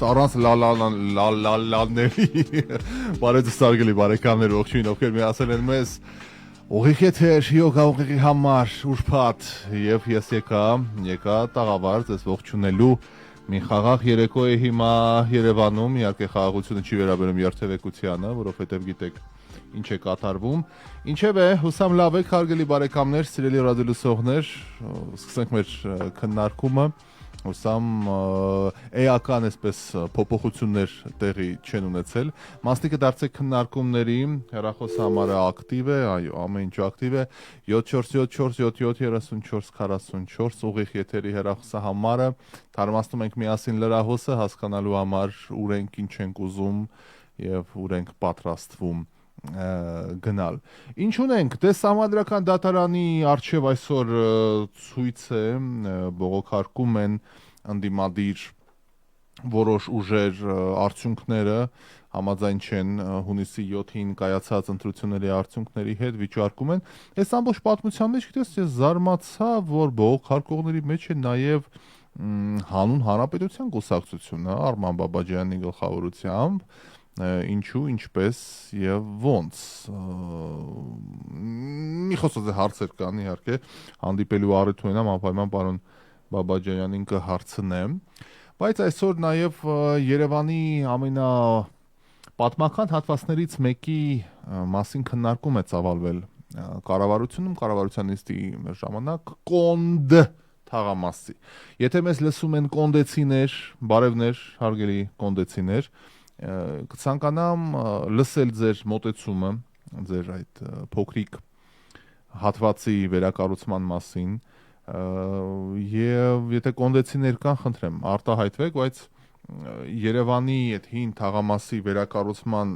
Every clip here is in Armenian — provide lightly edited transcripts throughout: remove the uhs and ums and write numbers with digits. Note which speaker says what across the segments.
Speaker 1: Առանց լալաների բարեձ սարգելի բարեկամներ ողջույն ովքեր միացել են մեզ ուղիղ եթեր յոգա ուղիղի համար ուրբաթ եւ ես եկա տաղավար ձեզ ողջունելու մի խաղաղ երեկո է հիմա Երևանում իհարկե խաղաղությունը չի վերաբերում երթևեկությանը որովհետեւ գիտեք ինչ է կատարվում ինչեւ է հուսամ լավ եք հարգելի բարեկամներ սիրելի ռադիոլսողներ սկսենք մեր քննարկումը Ուսամ էական այսպես փոփոխություններ տեղի չեն ունեցել։ Մասնիկը դարձեք քննարկումների հեռախոս համարը ակտիվ է, այո, ամեն ինչ ակտիվ է 7474773444 ուղիղ եթերի հեռախոսը համարը թարմացնում ենք միասին լրահոսը հասկանալու համար ուր ենք ինչ ենք ուզում եւ ուր ենք պատրաստվում գնալ։ Ինչ ունենք, դե Սահմանադրական դատարանի արչև այսօր ցույց է բողոքարկում են անդիմադիր որոշ ուժեր արդյունքները համաձայն չեն հունիսի 7-ին կայացած ընտրությունների արդյունքների հետ վիճարկում են։ Այս ամբողջ պատմության մեջ գիտես ես զարմացա, որ բողոքարկողների մեջ է նաև հանուն հանրապետության կուսակցությունը Արման Բաբաջյանի գլխավորությամբ ինչու ինչպես եւ ոնց մի խոսոց հարցեր կան իհարկե հանդիպելու առիթ ունենամ անպայման պարոն Բաբաջյանին կհարցնեմ բայց այսօր նաեւ Երևանի ամենապատմական հատվածներից մեկի մասին քննարկում է ծավալվել կառավարությունում կառավարության նիստի ժամանակ կոնդ թաղամասի եթե մեզ լսում են կոնդեցիներ բարևներ հարգելի կոնդեցիներ կցանկանամ լսել ձեր մոտեցումը ձեր այդ փոքրիկ հատվածի վերակառուցման մասին եւ եթե կոնդեցիներ կան խնդրեմ արտահայտվեք բայց Երևանի այդ հին թաղամասի վերակառուցման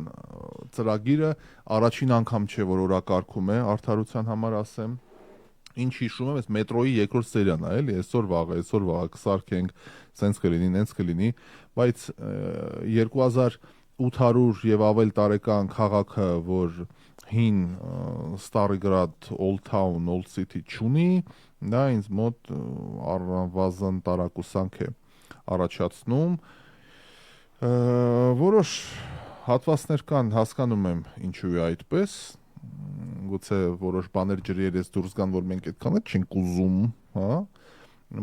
Speaker 1: ծրագիրը առաջին անգամ չէ որ օրակարգում է արդարության համար ասեմ ինչ հիշում եմ, այս մետրոյի երկրորդ սերիան է, էլի, այսօր վաղը կսարքենք, սենց կլինի, նենց կլինի, բայց 2800 եւ ավել տարեկան քաղաքը, որ հին Ստարիգրադ, Old Town, Old City չունի, դա ինձ մոտ առնվազն տարակուսանք է առաջացնում, որոշ հատվածներ կան, հասկանում եմ ինչու է այդպես, գուցե որոշ բաներ ջրերից դուրս գան, որ մենք այդքան էլ չենք ուզում, հա,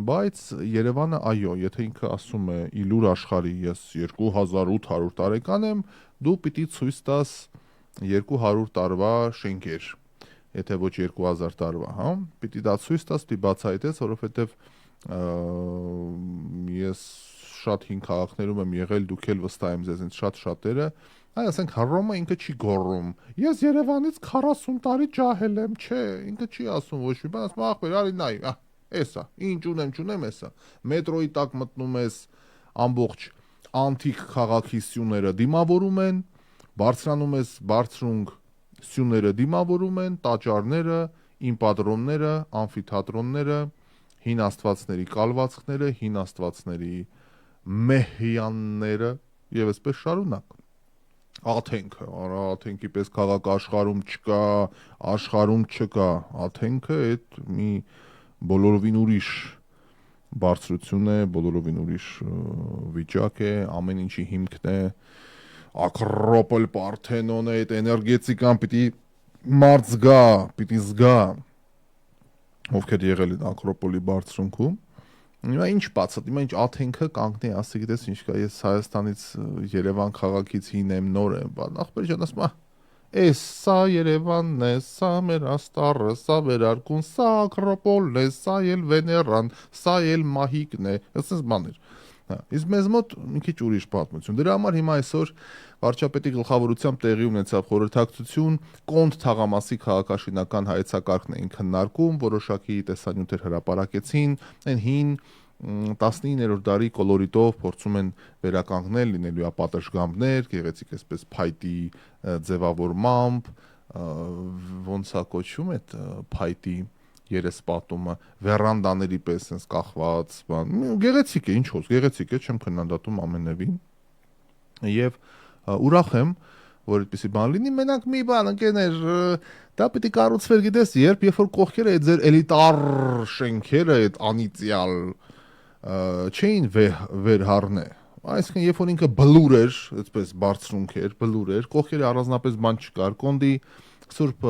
Speaker 1: բայց Երևանը, այո, եթե ինքը ասում է իլուր աշխարհի ես 2800 տարեկան եմ, դու պիտի ցույց տաս 200 տարվա շենքեր, եթե ոչ 2000 տարվա, հա, պիտի դա ցույց տաս, պիտի բացահայտես, որովհետև ես շատ հին քաղաքներում եմ եղել, դուք էլ վստահ եմ ձեզ, ինձ շատ շատերը Այ ասենք Հռոմը ինքը չի գոռում։ Ես Երևանից 40 տարի ջահել եմ, չէ, ինքը չի ասում ոչ մի բան, ասում ախպեր, արի նայ, էսա, ինչ ունեմ, էսա։ Մետրոյի տակ մտնում ես ամբողջ անտիկ քաղաքի սյուները դիմավորում են, բարձրանում ես բարձրունգ սյուները դիմավորում են, տաճարները, իմպադրոնները, ամֆիթատրոնները, հին աստվածների կալվածքները, հին աստվածների մեհյանները եւ այսպես շարունակ։ Աթենքը, աթենքի պես քաղաք աշխարհում չկա, աթենքը այդ մի բոլորովին ուրիշ բարձրություն է, բոլորովին ուրիշ վիճակ է, ամեն ինչի հիմքն է, Ակրոպոլ, Պարթենոն է, այդ էներգետիկան պիտի մարդ զգա, պիտի զգա, ովքեր եղել են Ակրոպոլի բարձրունքում Հիմա ինչ բացատ, հիմա ինչ աթենքը կանգնի, ասի գիտես ինչ կա, ես Հայաստանից Երևան քաղաքից հին եմ, նոր եմ, բան, ախպեր ջան, ասում էս սա Երևանն է, սա մեր աստառը, սա վերարկուն, սա Ակրոպոլն է, սա էլ Վեներան, սա էլ Մահիկն է, այսպես բաներ։ Իսկ մեզ մոտ մի քիչ ուրիշ պատմություն։ Դրա համար հիմա այսօր վարչապետի գլխավորությամբ տեղի ունեցավ խորհրդակցություն, կոնդ թաղամասի քաղաքաշինական հայեցակարգն էին քննարկում, որոշակի տեսանյութեր հրապարակեցին, այն հին 19-րդ դարի կոլորիտով փորձում են վերականգնել լինելու պատշգամբներ, գեղեցիկ այսպես փայտի ձևավորմամբ, ոնց է կոչվում այդ փայտի երեսպատումը, վերանդաների պես sense կախված, բան, գեղեցիկ է, ինչ խոսք, գեղեցիկ է, չեմ քննադատում ամենևին։ Եվ ուրախ եմ, որ այդպեսի բան լինի, մենակ մի բան, ընկերներ, դա պիտի կառուցվեր, գիտես, երբ որ կողքերը այդ ձեր էլիտար շենքերը, այդ անիծյալ չէին վերհառնե, Այսինքն երբ որ ինքը բլուր էր, այդպես բարձրունք էր, բլուր էր, կողքերը առանձնապես բան չկար, կոնդի Սուրբ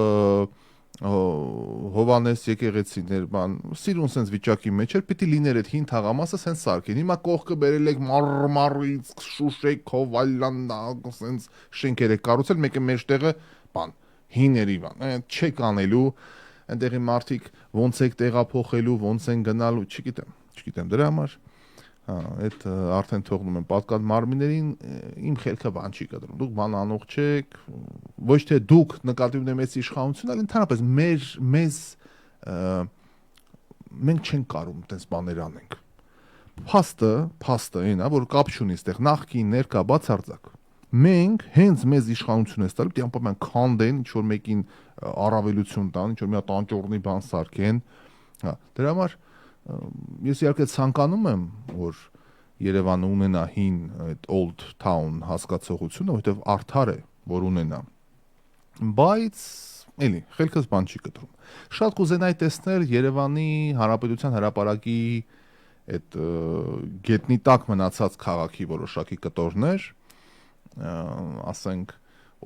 Speaker 1: Հովանես եկեղեցիներ, բան, սիրուն sense վիճակի մեջ էր, պիտի լիներ այդ հին թաղամասը sense սարքեն։ Հիմա կողքը բերել եք մարմարից, շուշեքով, այլանդակ, sense շենքեր եք կառուցել, մեկը մեջտեղը բան, հիների բան, չեք անելու, այնտեղի մարդիկ ոնց եք տեղափոխելու, ոնց են գնալու, չգիտեմ դրա համար այդ արդեն թողնում են պատկան մարմիններին իմ խելքը բան չի կտրում դուք բան անող չեք ոչ թե դուք նկատի ունեմ մեծ իշխանություն այլ ընդհանրապես մեզ մենք չենք կարում այդպես բաներ անենք փաստը այնա որ կապ չունի այդտեղ նախքին ներկա բացարձակ մենք հենց մեզ իշխանություն է ստալու դի անպայման քանդեն ինչ որ մեկին առավելություն տան ինչ որ մի հատ անճոռնի բան սարքեն դրա համար ես իհարկե ցանկանում եմ որ Երևանը ունենա հին այդ old town հասկացողությունը որովհետև արդար է որ ունենա բայց էլի խելքս բան չի կտրում շատ կուզենայի տեսնել Երևանի Հանրապետության հրապարակի այդ գետնի տակ մնացած քաղաքի որոշակի կտորներ ասենք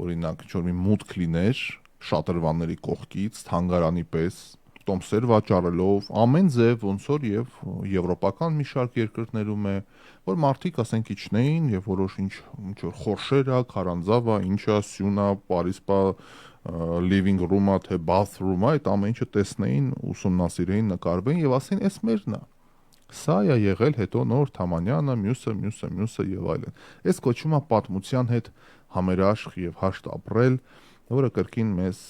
Speaker 1: օրինակ ինչ որ մի մուտք լիներ շատրվանների կողքից թանգարանի պես տոմսեր վաճառելով ամեն ձև ոնց որ եւ եվրոպական մի շարք երկրներում է որ մարդիկ ասենք իջնեին եւ որոշ ինչ որ խորշեր է, քարանձավ է, ինչա, սյուն է, պարիսպա living room-ը, թե bathroom-ը, այդ ամեն ինչը տեսնեին, ուսումնասիրեին, նկարվեին եւ ասեին, «Էս մերն է»։ Սա է եղել հետո նոր Թամանյանը, մյուսը եւ այլն։ Այս կոչվում է պատմության հետ համերաշխ եւ հաշտ ապրել, որը կրկին մեզ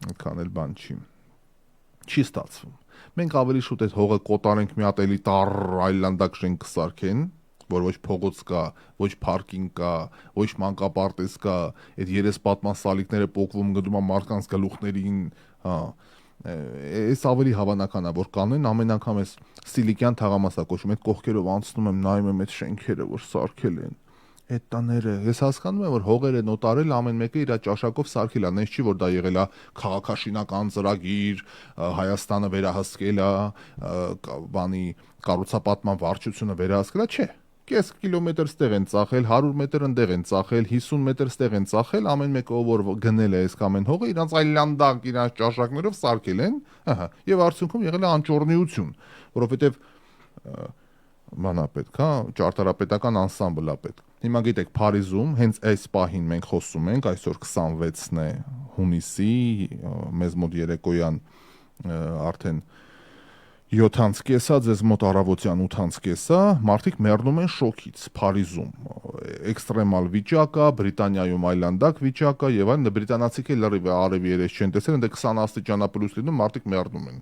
Speaker 1: այդքան էլ բան չի ստացվում։ Մենք ավելի շուտ այդ հողը կոտարենք մի հատ էլիտար այլանդակ շենք կսարքեն, որ ոչ փողոց կա, ոչ պարկինգ կա, ոչ մանկապարտեզ կա, այդ երեսպատման սալիկները պոկվում գնում է մարդկանց գլուխներին, հա։ Այս ավելի հավանական է որ կանեն ամեն անգամ էս Սիլիկյան թաղամասա կոչում այդ կողքերով անցնում եմ նայում եմ այդ շենքերը որ սարքել են այդ տաները ես հասկանում եմ որ հողերը նոտարել ամեն մեկը իր ճաշակով սարքել է նես չի որ դա եղել է քաղաքաշինական ծրագիր Հայաստանը վերահսկել է բանի կառուցապատման վարչությունը վերահսկել է չէ կես կիլոմետր ստեղ են ծախել 100 մետր ընդեղ են ծախել 50 մետր ստեղ են ծախել ամեն մեկը ով որ գնել է այս կամեն հողը իրանց այլանդակ իրանց ճաշակներով սարքել են ահա եւ արդյունքում եղել է անճոռնիություն որովհետեւ մանա պետք հա ճարտարապետական անսամբլ է պետք հիմա գիտեք Փարիզում հենց այս պահին մենք խոսում ենք այսօր 26-ն է հունիսի մեզ մոտ երեկոյան արդեն 7:30-ա, ձեզ մոտ առավոտյան 8:30-ա, մարդիկ մեռնում են շոկից Փարիզում։ Էքստրեմալ վիճակ է, Բրիտանիայում այլանդակ վիճակ է եւ այլն, բրիտանացիք էլ լրիվ արևի երես չեն տեսել, ընդ 20 աստիճանա պլյուս լինում, մարդիկ մեռնում են։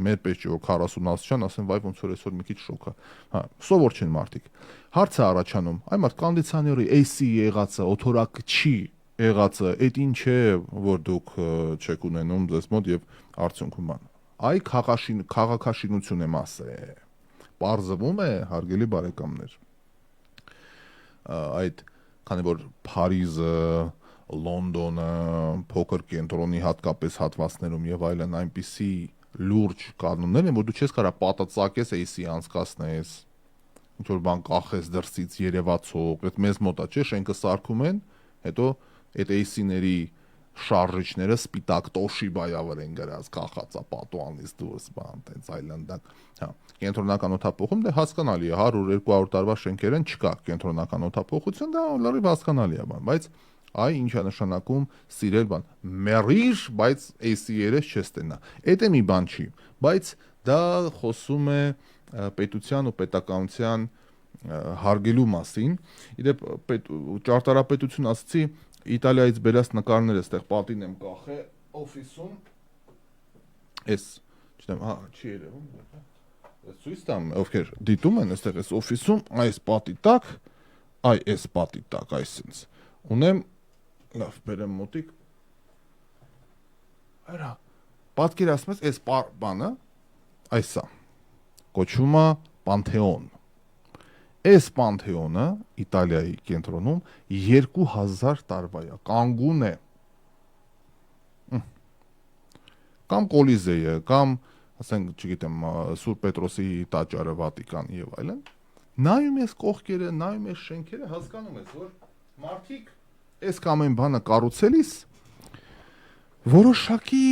Speaker 1: Մեր պես չէ որ 40 աստիճան, ասեն վայ ոնց որ այսօր մի քիչ շոկ է։ Հա, սովոր չեն մարդիկ։ Հարցը առաջանում, այ մարդ կոնդիցիոների AC եղածը, օթորակը չի եղածը, այդ ինչ է, որ դուք չեք ունենում ձեզ մոտ եւ արդյունքում բան Այ քաղաքաշինություն եմ ասել։ Պարզվում է, հարգելի բարեկամներ, այդ քանի որ Փարիզը, Լոնդոնը, փոքր կենտրոնի հատկապես հատվածներում եւ այլն այնպիսի լուրջ կանոններ են, որ դու չես կարող պատածակես AC անցկացնես, ինչ որ բան կախես դրսից երևացող, այդ մեզ մոտ է, չէ, շենքը սարքում են, հետո այդ AC-ների շարժիչները սպիտակ տոշիբայա վր են գրած կախածա պատուանից դուրս բան տենց այլանդակ հա կենտրոնական օթափողում դե հասկանալի է 100-200 տարվա շենքերեն չկա կենտրոնական օթափողություն դա լրիվ հասկանալի է բան բայց այ ինչա նշանակում սիրել բան մերիր բայց AC-երես չես տենա դա մի բան չի բայց դա խոսում է պետության ու պետականության հարգելու մասին իդեպ ճարտարապետություն ասացի Իտալիայից բերած նկարները այստեղ պատին եմ կախել օֆիսում էս չնեմ հա չի երևում էս ցույց տամ ովքեր դիտում են այստեղ էս օֆիսում այս պատի տակ այ էս պատի տակ այսինքն ունեմ լավ բերեմ մոտիկ այրա պատկերացնես էս բանը այսա կոչվում է Պանթեոն Այս Պանթեոնը Իտալիայի կենտրոնում 2000 տարվա է, կանգուն է։ Կամ Կոլիզեյը, կամ ասենք, չգիտեմ, Սուրբ Պետրոսի տաճարը Վատիկան եւ այլն, նայում ես կողքերը, նայում ես շենքերը, հասկանում ես, որ մարդիկ այս կամ այն բանը կառուցելիս որոշակի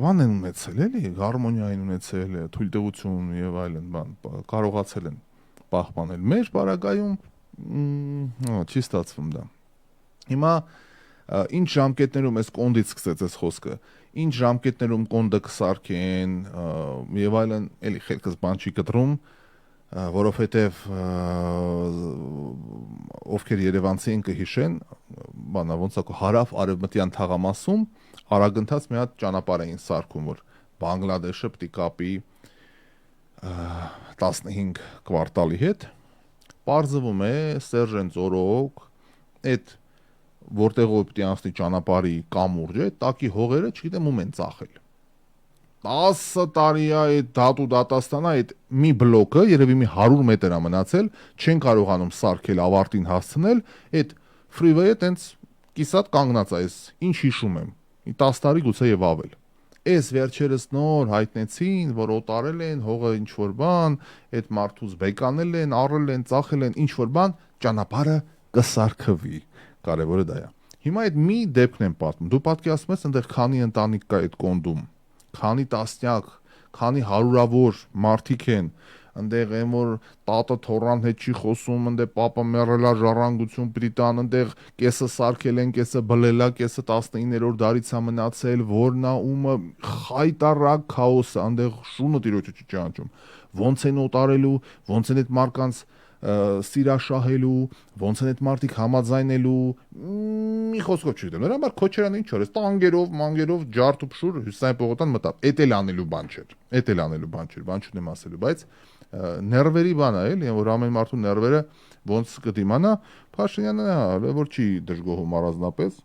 Speaker 1: բան են ունեցել, էլի, հարմոնիա են ունեցել, թույլտվություն եւ այլն բան, կարողացել են պահպանել։ Մեր բարակայում չի ստացվում դա։ Հիմա ինչ ժամկետներում այս կոնդից սկսեց այս խոսքը, ինչ ժամկետներում կոնդը կսարքեն եւ այլն, էլի խելքս բան չի կտրում, որովհետեւ ովքեր Երևանցի են կհիշեն, բանա ոնց է հարավ արևմտյան թաղամասում արագընթաց մի հատ ճանապարհ էին սարքում, որ Բանգլադեշը պիտի կապի 15 կվարտալի հետ, պարզվում է Սերժեն Ծորոկ, այդ որտեղով պիտի անցնի ճանապարհի կամուրջը, տակի հողերը, չգիտեմ ում են ծախել։ 10 տարի է այդ դատու դատաստանա այդ մի բլոկը, երևի մի 100 մետր է մնացել, չեն կարողանում սարքել ավարտին հասցնել, այդ ֆրիվեյը տենց կիսատ կանգնած է, այս ինչ հիշում եմ, 10 տարի գուցե եւ ավել։ Այս վերջերս նոր հայտնեցին, որ օտարել են հողը ինչ որ բան, այդ մարդուց բեկանել են, առել են, ծախել են ինչ որ բան, ճանապարհը կսարքվի։ Կարևորը դա է։ Հիմա այդ մի դեպքն եմ պատմում։ Դու պատկերացնում ես, այնտեղ քանի ընտանիք կա այդ կոնդում, քանի տասնյակ, քանի հարյուրավոր մարդիկ են, այնտեղ այն որ տատը թորան հետ չի խոսում, այնտեղ պապը մեռելա ժառանգություն պիտի տան, այնտեղ կեսը սարքել են, կեսը բլելա, կեսը 19-րդ դարից է մնացել, որնա ումը խայտարակ քաոս է, այնտեղ շունը տիրոջը չի ճանաչում։ Ոնց են օտարելու, ոնց են այդ մարդկանց սիրաշահելու, ոնց են այդ մարդիկ համաձայնելու, մի խոսքով չգիտեմ։ Նրա համար Քոչարյանը ինչ որ, տանգերով, մանգերով ջարդ ու փշուր Հյուսիսային պողոտան մտավ։ Էդ էլ անելու բան չէր։ Էդ էլ անելու բան չէր, բան չունեմ ասելու, բայց ներվերի բան է, էլի, որ ամեն մարդու ներվերը ոնց կդիմանա, Փաշինյանը որ չի դժգոհում առանձնապես։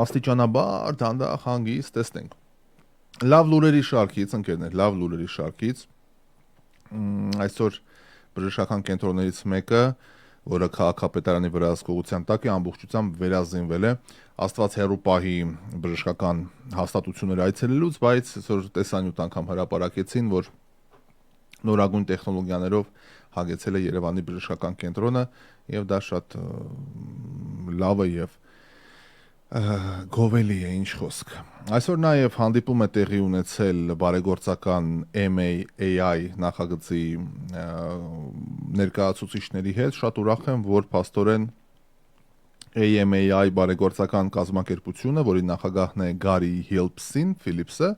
Speaker 1: Աստիճանաբար դանդաղ հանգիստ տեսնենք։ Լավ լուրերի շարքից, ընկերներ, լավ լուրերի շարքից այսօր բժշկական կենտրոններից մեկը, որը քաղաքապետարանի վերահսկողության տակ է, ամբողջությամբ վերազինվել է, Աստված հեռու պահի բժշկական հաստատությունները այցելելուց, բայց այսօր տեսանյութ անգամ հրապարակեցին, որ նորագույն տեխնոլոգիաներով հագեցել է Երևանի բժշկական կենտրոնը եւ դա շատ լավ է եւ գովելի է, ինչ խոսք։ Այսօր նաև հանդիպում է տեղի ունեցել բարեգործական MAAI նախագծի ներկայացուցիչների հետ, շատ ուրախ եմ, որ փաստորեն AMAI բարեգործական կազմակերպությունը, որի նախագահն է Գարի Phillipsը,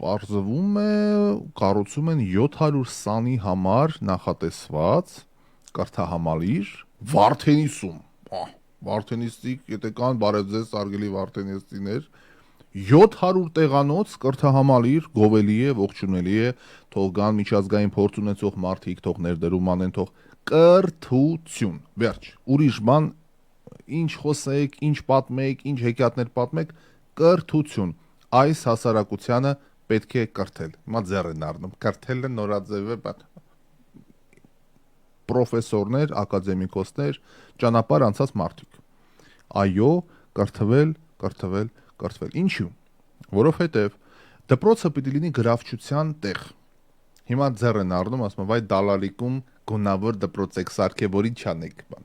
Speaker 1: պարզվում է կառուցում են 700 սանի համար նախատեսված կրթահամալիր Վարդենիսում, Վարդենիսիկ, եթե կան, բարև ձեզ, արգելի վարդենիսցիներ, 700 տեղանոց կրթահամալիր գովելի է, ողջունելի է, թող գան միջազգային փորձ ունեցող մարդիկ, թող ներդրում անեն, թող կրթություն, վերջ, ուրիշ բան, ինչ խոսեք, ինչ պատմեք, ինչ հեքիաթներ պատմեք, կրթություն, այս հասարակությանը պետք է կրթել, հիմա ձեռ են առնում, կրթելը նորաձև է, պրոֆեսորներ, ակադեմիկոսներ, ճանապարհ անցած մարդիկ։ Այո, կրթվել։ Ինչու՞։ Որովհետև դպրոցը պիտի լինի գրավչության տեղ։ Հիմա ձեռ են առնում, ասում են, վայ դալալիկում գունավոր դպրոց եք սարքե, որ ինչ անեք բան։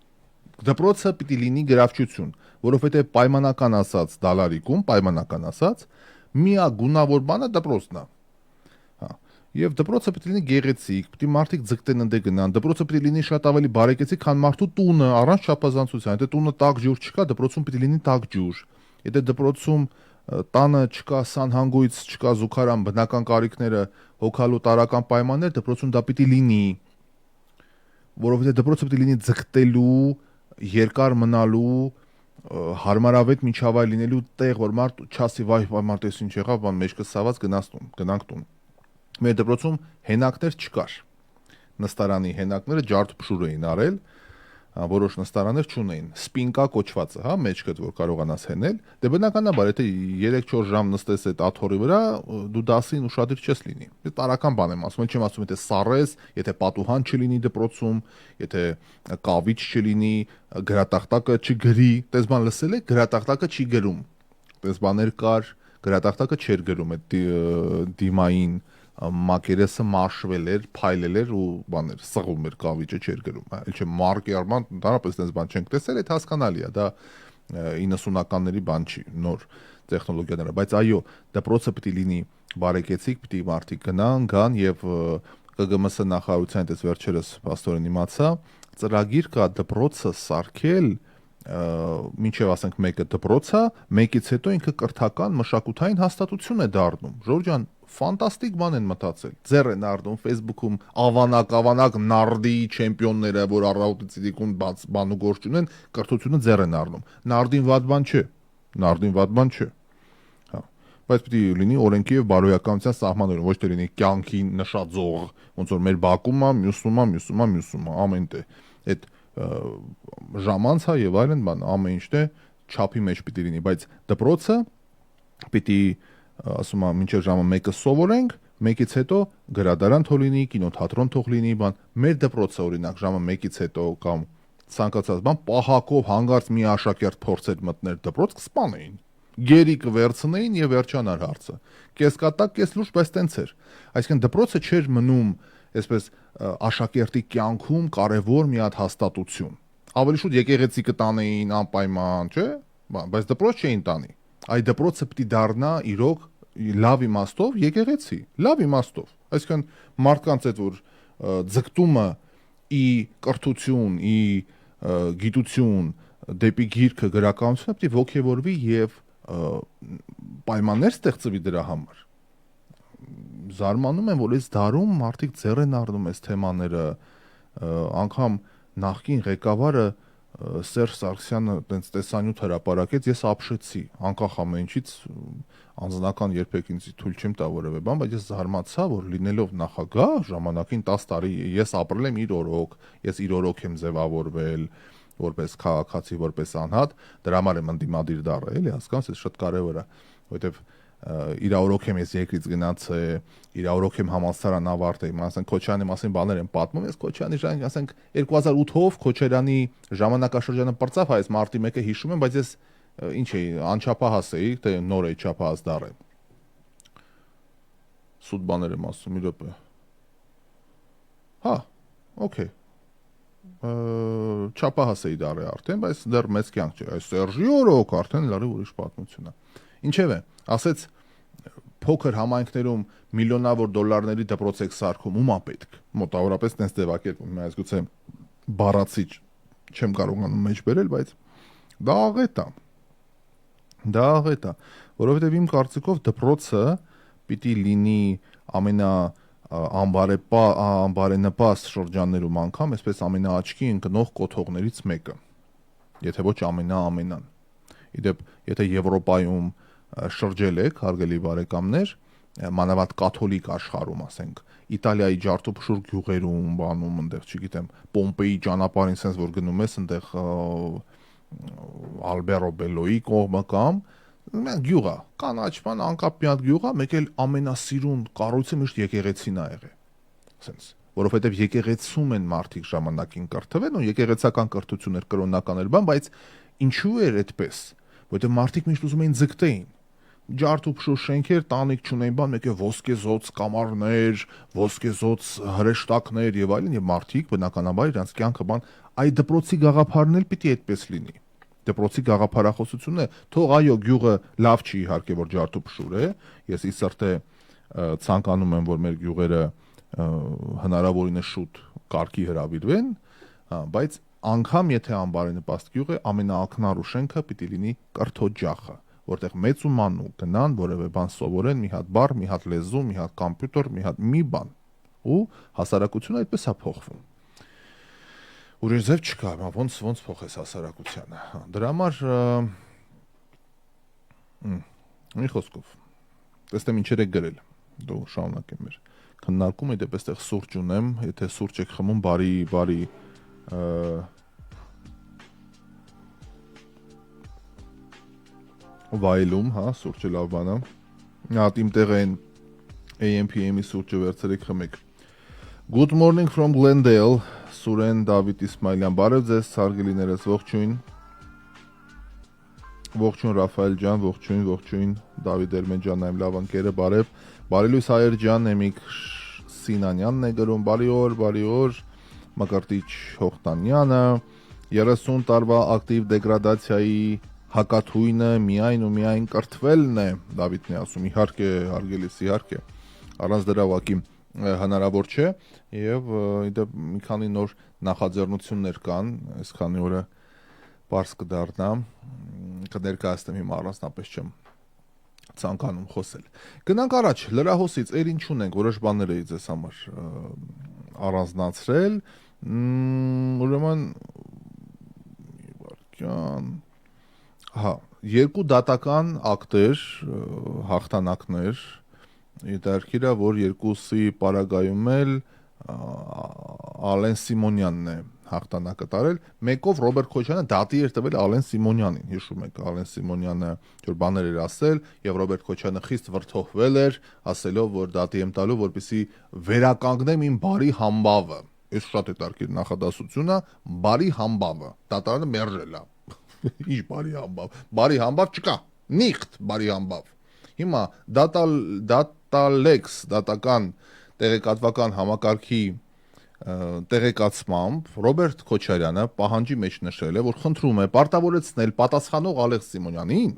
Speaker 1: Դպրոցը պիտի լինի գրավչություն, որովհետև պայմանական ասած դալալիկում, պայմանական ասած, միակ գունավոր բանը դպրոցն է։ Եվ դպրոցը պետք է լինի գեղեցիկ, պետք է մարդիկ ձգտեն ընդ գնան, դպրոցը պետք է լինի շատ ավելի բարեկեցիկ, քան մարդու տունը, առանց չափազանցության։ Եթե տունը տաք ջուր չկա, դպրոցում պետք է լինի տաք ջուր։ Եթե դպրոցում տանը չկա սանհանգույց, չկա զուգարան, բնական կարիքները, հոգալու տարական պայմաններ, դպրոցում դա պետք է լինի։ Որովհետև դպրոցը պետք է լինի ձգտելու, երկար մնալու, հարմարավետ միջավայր լինելու տեղ, որ մարդ չասի, վայ, մարդ էս ինչ եղավ, բան մեջքը սաված գնանք տուն։ Մեր դպրոցում հենակներ չկար, նստարանի հենակները ջարդ փշուր էին արել, որոշ նստարաններ չունեին, սպինկա կոչվածը, հա, մեջքդ որ կարողանաս հենել, դե բնականաբար, եթե 3-4 ժամ նստես այդ աթոռի վրա, դու դասին ուշադիր չես լինի։ Դա տարական բան եմ ասում, չեմ ասում, եթե սառես, եթե պատուհան չլինի դպրոցում, եթե կավիճ չլինի, գրատախտակը չգրի, տես բան լսել եք, գրատախտակը չի գրում, տես բաներ կար, գրատախտակը չէր գրում այդ դիմային մակերեսը մաշվել էր, փայլել էր ու բաներ սղում էր կավիճը չէր գրում, այլ չէ մարկի արման դարապես դες բան չենք տեսել, այդ հասկանալի է, դա 90-ականների բան չի, նոր տեխնոլոգիաները, բայց այո, դպրոցը պետք է լինի բարեկեցիկ, պետք է մարդիկ գան եւ ԿԳՄՍ նախարարության այդպես վերջերս աստորեն իմացա, ծրագիր կա դպրոցը սարքել մինչև ասենք մեկը դպրոցա, մեկից հետո ինքը կրթական մշակութային հաստատություն է դառնում։ Ժորժ ջան, ֆանտաստիկ բան են մտածել։ Ձեռ են առնում Facebook-ում ավանակ նարդի չեմպիոնները, որ առավոտից բան ու գործ ունեն, կրթությունը ձեռ են առնում։ Նարդին վատ բան չէ։ Նարդին վատ բան չէ։ Հա։ Բայց պետք է լինի օրենքի եւ բարոյականության սահմանները, ոչ թե լինի կյանքի նշաձող, ոնց որ մեր Բաքում է, մյուսում է, ամեն տեղ։ Այդ ժամանցա եւ այլն բան ամեն ինչն է չափի մեջ պիտի լինի, բայց դպրոցը պիտի ասում եմ մինչև ժամը 1-ը սովորենք, 1-ից հետո գրադարան թող լինի, կինոթատրոն թող լինի, բան մեր դպրոցը օրինակ ժամը 1-ից հետո կամ ցանկացած բան պահակով հանգարց մի աշակերտ փորձեր մտներ դպրոց կսպանեին, գերի կվերցնեին եւ վերջանար հարցը, կես կատակ, կես լուրջ, բայց տենց էր, այսինքն դպրոցը չէր մնում այսպես աշակերտի կյանքում կարևոր մի հատ հաստատություն։ Ավելի շուտ եկեղեցի կտանեին անպայման, չէ՞, բայց դպրոց չէին տանի։ Այդ դպրոցը պետք է դառնա իրոք լավ իմաստով եկեղեցի, լավ իմաստով։ Այսինքն մարդկանց այդ որ ձգտումը ի կրթություն, ի գիտություն, դեպի գիրքը, գրականությունը պետք է ողջևորվի եւ պայմաններ ստեղծվի դրա համար։ Զարմանում եմ, որ այս դարում մարդիկ ձեռ են առնում այս թեմաները, անգամ նախկին ղեկավարը Սերժ Սարգսյանը տենց տեսանյութ հրապարակեց, ես ապշեցի, անկախ ամեն ինչից անձնական երբեք ինձ թույլ չեմ տա որևէ բան, բայց ես զարմացա, որ լինելով նախագահ ժամանակին 10 տարի ես ապրել եմ իր օրոք, ես իր օրոք եմ ձևավորվել որպես քաղաքացի, որպես անհատ, դրա համար եմ ընդդիմադիր դառը, էլի հասկանաս, ეს շատ կարևոր է, որովհետև իր օրոք եմ ես երկրից գնացել, իր օրոք եմ համալսարան ավարտել, ասենք Քոչարյանի մասին բաներ եմ պատմում, ես Քոչարյանի ժանք, ասենք 2008-ով Քոչարյանի ժամանակաշրջանը պրծավ, այս մարտի 1-ը հիշում եմ, բայց ես ինչ էի, անչափահաս էի, թե նոր էի չափահաս դառը։ Սուտ բաներ եմ ասում, մի րոպե։ Հա, օքեյ։ Չափահաս էի դառը արդեն, բայց դեռ մեծ կյանք չէ, այս Սերժի օրոք արդեն լրիվ ուրիշ պատմություն է։ Ինչև է, ասեց փոքր համայնքներում միլիոնավոր դոլարների դպրոց եք սարքում, ումա պետք։ Մոտավորապես տենց ձևակերպում, ես գուցե բառացի չեմ կարողանում մեջ բերել, բայց դա աղետ է։ Դա աղետ է, որովհետև իմ կարծիքով դպրոցը պիտի լինի ամենաբարենպաստ շրջաններում անգամ, այսպես ամենաաչքի ընկնող կոթողներից մեկը, եթե ոչ ամենան։ Իդեպ, եթե Եվրոպայում շրջել եք, հարգելի բարեկամներ, մանավանդ կաթոլիկ աշխարհում, ասենք, Իտալիայի ջարդուփշուր գյուղերում, բանում, այնտեղ, չգիտեմ, Պոմպեի ճանապարհին sense որ գնում ես, այնտեղ Ալբերո Բելոյի կողմը կամ գյուղ է, կանաչ բան, անկապ մի հատ գյուղ է, մեկ էլ ամենասիրուն կառույցը միշտ եկեղեցին ա եղել, sense, որովհետև եկեղեցում են մարդիկ ժամանակին կրթվել ու եկեղեցական կրթություն էր կրոնական էր բան, բայց ինչու էր այդպես, որովհետև մարդիկ միշտ ուզում էին ձգտեին ջարդուփշուր շենքեր, տանիք չունեին, բան մեկ է ոսկեզոծ կամարներ, ոսկեզոծ հրեշտակներ եւ այլն, եւ մարդիկ բնականաբար իրենց կյանքը բան, այդ դպրոցի գաղափարն էլ պիտի այդպես լինի։ Դպրոցի գաղափարախոսությունը, թող այո գյուղը լավ չի իհարկե որ ջարդուփշուր է, ես ի սրտե ցանկանում եմ որ մեր գյուղերը հնարավորինս շուտ կարգի հրավիրվեն, բայց անգամ եթե անբարենպաստ գյուղ է, ամենաակնառու շենքը պիտի լինի կրթօջախը, որտեղ մեծ ու մանու գնան, որևէ բան սովորեն, մի հատ բառ, մի հատ լեզու, մի հատ կոմպյուտեր, մի հատ մի բան, ու հասարակությունը այդպես է փոխվում։ Ուրիշ ձև չկա, ոնց փոխես հասարակությանը։ Դրա համար մի խոսքով, տեսնեմ ինչեր եք գրել, դու շարունակեմ մեր քննարկումը, դեպ այստեղ սուրճ ունեմ, եթե սուրճ եք խմում, բարի վայելում, հա, սուրճը լավ բան է։ Հատ իմ տեղ են AM/PM-ի սուրճը վերցրեք խմեք։ Good morning from Glendale, Սուրեն Դավիթ Իսմայելյան, բարև ձեզ, հարգելիներս, ողջույն։ Ողջույն Ռաֆայել ջան, ողջույն Դավիթ Էրմեն ջան, այմ լավ ընկերը, բարև։ Բարի լույս Հայեր ջան, Էմիկ Սինանյանն է գրում, բարի օր, Մկրտիչ Հողտանյանը, 30 տարվա ակտիվ դեգրադացիայի հակաթույնը միայն ու միայն կրթվելն է, Դավիթն է ասում, իհարկե, հարգելիս, իհարկե, առանց դրա ուղղակի հնարավոր չէ, եւ իդեպ մի քանի նոր նախաձեռնություններ կան, այս քանի օրը բարձ կդառնա, կներկայացնեմ հիմա առանձնապես չեմ ցանկանում խոսել։ Գնանք առաջ, լրահոսից էլ ինչ ունենք, որոշ բաներ էի ձեզ համար առանձնացրել, ուրեմն երկու դատական ակտեր, հաղթանակներ, դարքիրա, որ երկուսի պարագայում էլ Ալեն Սիմոնյանն է հաղթանակը տարել, մեկով Ռոբերտ Քոչարյանը դատի էր տվել Ալեն Սիմոնյանին, հիշում եք, Ալեն Սիմոնյանը որ բաներ էր ասել, եւ Ռոբերտ Քոչարյանը խիստ վրդովվել էր, ասելով, որ դատի եմ տալու, որպեսզի վերականգնեմ իմ բարի համբավը։ Այս շատ է դարքիր նախադասությունը, բարի համբավը, դատարանը մերժել է։ Ինչ բարի համբավ, բարի համբավ չկա, նիխտ բարի համբավ։ Հիմա դատալեքս, դատական տեղեկատվական համակարգի տեղեկացմամբ Ռոբերտ Քոչարյանը պահանջի մեջ նշել է, որ խնդրում է պարտավորեցնել պատասխանող Ալեն Սիմոնյանին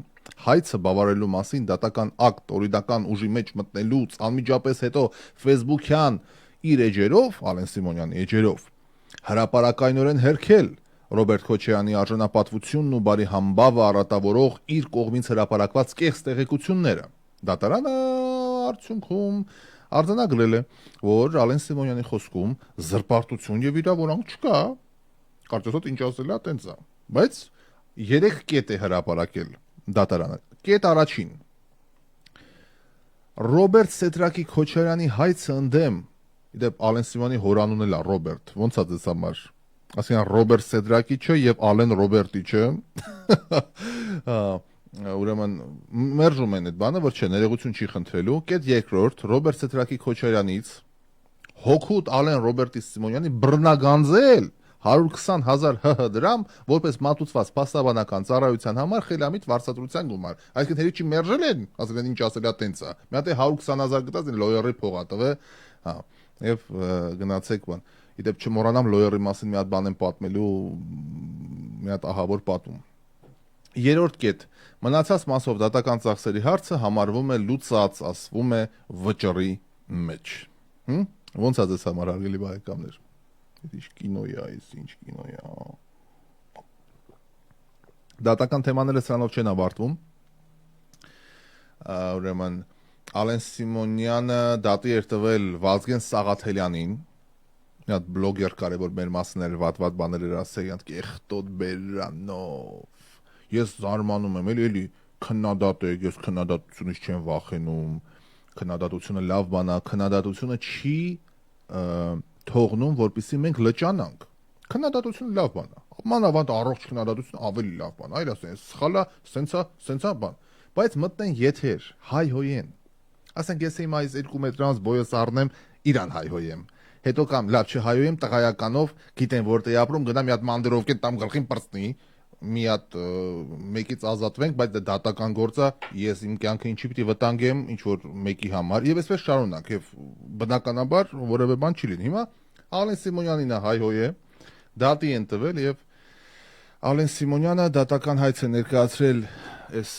Speaker 1: հայցը բավարարելու մասին դատական ակտ օրինական ուժի մեջ մտնելուց անմիջապես հետո Facebook-յան իր էջերով, Ալեն Սիմոնյանի էջերով, հրապարակայնորեն հերքել Ռոբերտ Քոչարյանի արժանապատվությունն ու բարի համբավը առատավորող իր կողմից հրապարակված կեղծ տեղեկությունները։ Դատարանը արդյունքում արձանագրել է, որ Ալեն Սիմոնյանի խոսքում զրպարտություն եւ իրավունք չկա, կարծես ինչ ասել է, տենց է, բայց 3 կետ է հրապարակել դատարանը։ Կետ առաջին. Ռոբերտ Սեդրակի Քոչարյանի հայցը ընդդեմ, իդեպ Ալեն Սիմոնյանի հորանունն էլ է Ռոբերտ, ոնց է դες համար, ասեն Ռոբերտ Սեդրակի չէ եւ Ալեն Ռոբերտի չէ։ Ուրեմն մերժում են այդ բանը, որ չէ, ներողություն չի խնդրելու։ Կետ երկրորդ, Ռոբերտ Սեդրակի Քոչարյանից հոգուտ Ալեն Ռոբերտի Սիմոնյանի բռնագանձել 120,000 ՀՀ դրամ որպես մատուցված փաստաբանական ծառայության համար խելամիտ վարձատրության գումար։ Այսինքն հերիք չի մերժել են, ասել են ինչ ասել է տենց է։ Մի հատ է 120,000 գտած են լոյերի փողա տվե, հա, եւ գնացեք բան։ Իդեպ չմոռանամ լոյերի մասին մի հատ բան եմ պատմելու, մի հատ ահավոր պատում։ Երրորդ կետ. մնացած մասով դատական ծախսերի հարցը համարվում է լուծած, ասվում է վճռի մեջ։ Ոնց է ձեզ համար հարգելի բարեկամներ։ Ինչ կինո է այս, ինչ կինո է։ Դատական թեմաները սրանով չեն ավարտվում։ Ուրեմն Ալեն Սիմոնյանը դատի էր տվել Վազգեն Սաղաթելյանին, մի հատ բլոգեր կար, որ մեր մասին էր վատ բաներ էր ասել, իրանք կեղտոտ բերանով։ Ես զարմանում եմ, էլի քննադատ եք, ես քննադատությունից չեմ վախենում, քննադատությունը լավ բան է, քննադատությունը չի թողնում, որպեսզի մենք լճանանք։ Քննադատությունը լավ բան է, մանավանդ առողջ քննադատությունը ավելի լավ բան է, այլ ասեն, սխալա, սենցա բան, բայց մտնեն եթեր, հայհոյեն։ Ասենք ես հիմա այս 2 մետրանց բոյս առնեմ, իրան հայհոյեմ։ Հետո կամ լավ չհայոյեմ տղայականով, գիտեն որտե ապրում, գնամ մի հատ մանդրովկե տամ գլխին պրծնի, մի հատ մեկից ազատվենք, բայց դա դատական գործ է, ես իմ կյանքը ինչի պիտի վտանգեմ, ինչ որ մեկի համար, եւ այսպես շարունակ, եւ բնականաբար որևէ բան չի լինի։ Հիմա Ալեն Սիմոնյանին հայհոյե, դատի են տվել եւ Ալեն Սիմոնյանը դատական հայց է ներկայացրել այս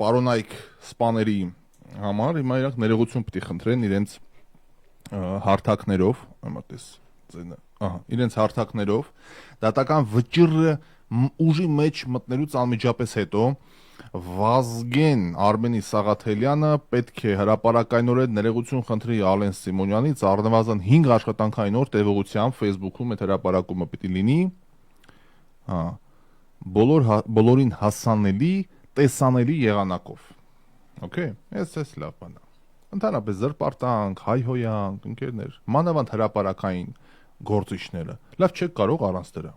Speaker 1: պարոնայք սպաների համար, հիմա իրանք ներողություն պիտի խնդրեն իրենց հարթակներով, ամատես ձենը, իրենց հարթակներով դատական վճիռը ուժի մեջ մտնելուց անմիջապես հետո Վազգեն Արմենի Սաղաթելյանը պետք է հրապարակայնորեն ներողություն խնդրի Ալեն Սիմոնյանից առնվազն 5 աշխատանքային օր տևողությամբ Facebook-ում այդ հրապարակումը պիտի լինի, բոլորին հասանելի, տեսանելի եղանակով։ Okay, ես լավ բան է։ Ընդհանրապես զրպարտանք, հայհոյանք, ընկերներ, մանավանդ հրապարակային գործիչները, լավ չեք կարող առանց դրա։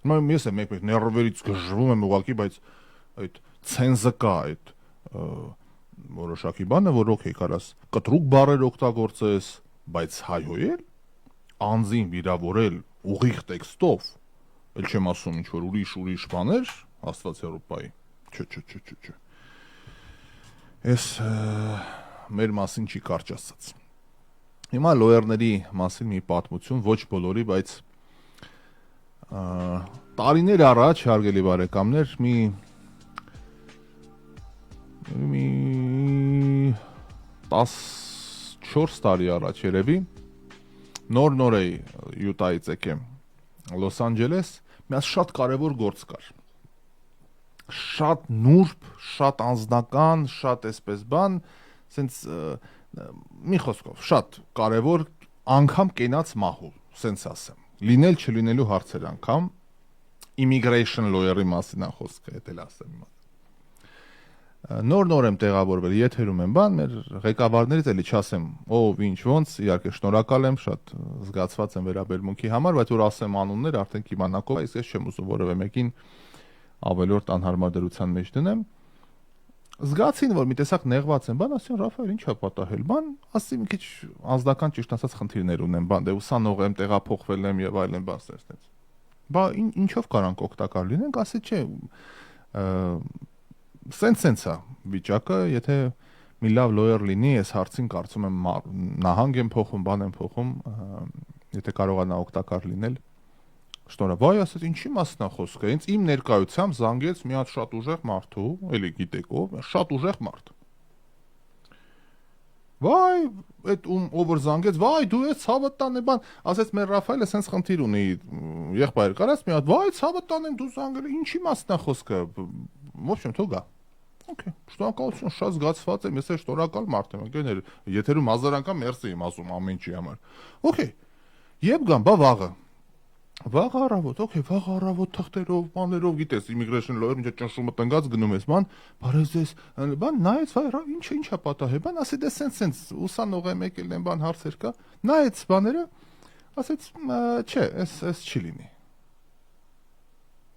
Speaker 1: Ես եմ մեկ ներվերից գժվում եմ ուղակի, բայց այդ ցենզը կա, այդ որոշակի բանը, որ օքեյ կարաս կտրուկ բառեր օգտագործես, բայց հայհոյել, անձին վիրավորել ուղիղ տեքստով, էլ չեմ ասում ինչ որ ուրիշ բաներ, Աստված Եվրոպայի։ Չէ։ Ես մեր մասին չի կարճ ասած։ Հիմա լոյերների մասին մի պատմություն, ոչ բոլորի, բայց տարիներ առաջ, հարգելի բարեկամներ, մի 14 տարի առաջ երևի, նոր էի Յուտայից եկեմ Լոս Անջելես, մի շատ կարևոր գործ կար։ Շատ նուրբ, շատ անձնական, շատ էսպես բան, սենց մի խոսքով, շատ կարևոր անգամ կենաց մահու, սենց ասեմ։ Լինել չլինելու հարցեր անգամ, immigration lawyer-ի մասին է խոսքը, էդ էլ ասեմ։ Նոր եմ տեղավորվել, եթերում եմ բան, մեր ղեկավարներից էլի չասեմ, ով ինչ ոնց, իհարկե շնորհակալ եմ, շատ զգացված եմ վերաբերմունքի համար, բայց որ ասեմ անուններ, արդեն կիմանաք ով է, ես չեմ ուզում որևէ մեկին ավելորդ անհարմար դրության մեջ դնեմ։ Զգացին, որ մի տեսակ նեղված եմ, բան ասին Ռաֆայել, ի՞նչ է պատահել, բան, ասի մի քիչ անձնական ճիշտ ասած խնդիրներ ունեմ, բան, դե ուսանող եմ, տեղափոխվել եմ եւ այլն, բան ստենց։ Բա ինչով կարանք օգտակար լինենք, ասի չէ, սենց է վիճակը, եթե մի լավ լոյեր լինի, այս հարցին կարծում եմ նահանգ եմ փոխում, բան եմ փոխում, եթե կարողանա օգտակար լինել։ Շնորհ, վայ, ասած ինչի մասն է խոսքը, ինձ իմ ներկայությամբ զանգեց մի հատ շատ ուժեղ մարդու, էլի գիտեք ով, շատ ուժեղ մարդ։ Վայ, այդ ով որ զանգեց, վայ, դու ես ցավը տանե բան, ասեց մեր Ռաֆայելը սենց խնդիր ունի, եղբայր կարաս մի հատ, վայ, ցավը տանեմ դու զանգել, ինչի մասն է խոսքը։ Ոբշեմ թողա։ Okay, շնորհակալություն, շատ զգացված եմ, ես շնորհակալ մարդ եմ, ընկերներ, եթերում 1000 անգամ մերսի եմ ասում ամեն ինչի համար։ Okay, երբ գամ, բա վաղը առավոտ, վաղ առավոտ թղթերով, բաներով, գիտես, immigration lawyer, ինչ ճնշումը տնկած գնում ես, բան, բարև ձեզ, բան, նայեց, վայ, ինչ է պատահել, բան, ասի դե սենց, ուսանող եմ եկել եմ, բան, հարցեր կա, նայեց բաները, ասեց, չէ, էս չի լինի։